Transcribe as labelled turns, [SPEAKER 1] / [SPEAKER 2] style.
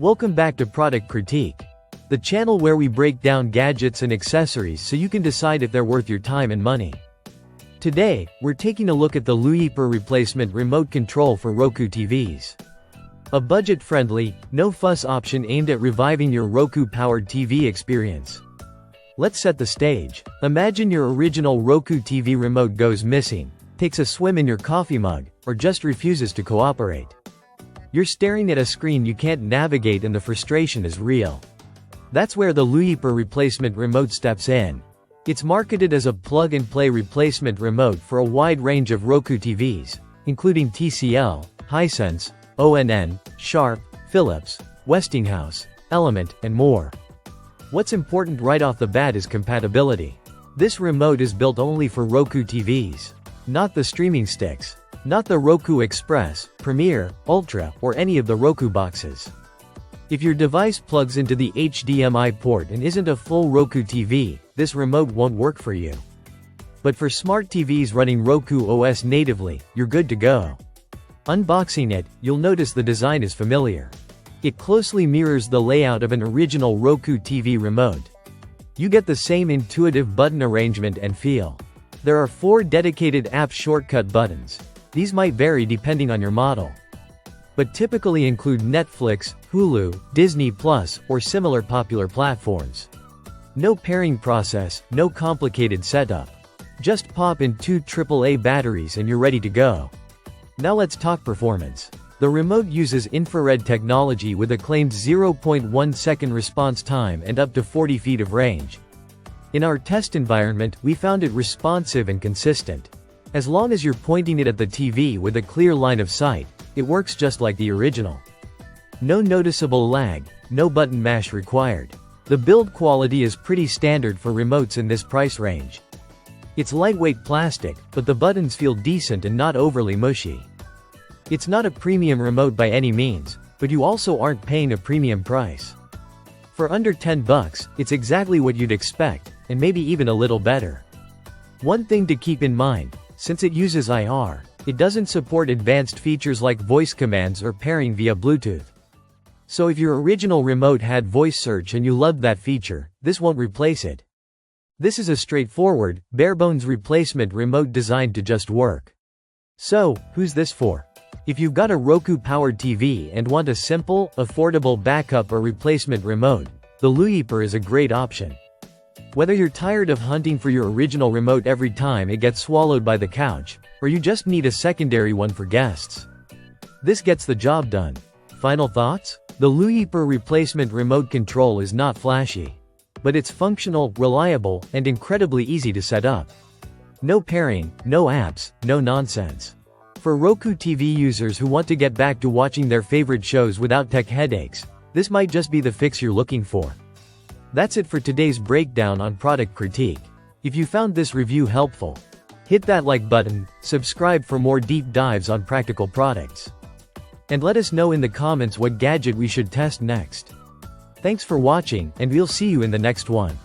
[SPEAKER 1] Welcome back to Product Critique, the channel where we break down gadgets and accessories so you can decide if they're worth your time and money. Today, we're taking a look at the Luyeper replacement remote control for Roku TVs. A budget-friendly, no-fuss option aimed at reviving your Roku-powered TV experience. Let's set the stage. Imagine your original Roku TV remote goes missing, takes a swim in your coffee mug, or just refuses to cooperate. You're staring at a screen you can't navigate and the frustration is real. That's where the Luyeper replacement remote steps in. It's marketed as a plug-and-play replacement remote for a wide range of Roku TVs, including TCL, Hisense, ONN, Sharp, Philips, Westinghouse, Element, and more. What's important right off the bat is compatibility. This remote is built only for Roku TVs. Not the streaming sticks. Not the Roku Express, Premier, Ultra, or any of the Roku boxes. If your device plugs into the HDMI port and isn't a full Roku TV, this remote won't work for you. But for smart TVs running Roku OS natively, you're good to go. Unboxing it, you'll notice the design is familiar. It closely mirrors the layout of an original Roku TV remote. You get the same intuitive button arrangement and feel. There are 4 dedicated app shortcut buttons. These might vary depending on your model, but typically include Netflix, Hulu, Disney+, or similar popular platforms. No pairing process, no complicated setup. Just pop in 2 AAA batteries and you're ready to go. Now let's talk performance. The remote uses infrared technology with a claimed 0.1 second response time and up to 40 feet of range. In our test environment, we found it responsive and consistent. As long as you're pointing it at the TV with a clear line of sight, it works just like the original. No noticeable lag, no button mash required. The build quality is pretty standard for remotes in this price range. It's lightweight plastic, but the buttons feel decent and not overly mushy. It's not a premium remote by any means, but you also aren't paying a premium price. For under $10, it's exactly what you'd expect, and maybe even a little better. One thing to keep in mind, since it uses IR, it doesn't support advanced features like voice commands or pairing via Bluetooth. So if your original remote had voice search and you loved that feature, this won't replace it. This is a straightforward, bare-bones replacement remote designed to just work. So, who's this for? If you've got a Roku-powered TV and want a simple, affordable backup or replacement remote, the Luyeper is a great option. Whether you're tired of hunting for your original remote every time it gets swallowed by the couch, or you just need a secondary one for guests, this gets the job done. Final thoughts? The Luyeper replacement remote control is not flashy, but it's functional, reliable, and incredibly easy to set up. No pairing, no apps, no nonsense. For Roku TV users who want to get back to watching their favorite shows without tech headaches, this might just be the fix you're looking for. That's it for today's breakdown on Product Critique. If you found this review helpful, hit that like button, subscribe for more deep dives on practical products, and let us know in the comments what gadget we should test next. Thanks for watching, and we'll see you in the next one.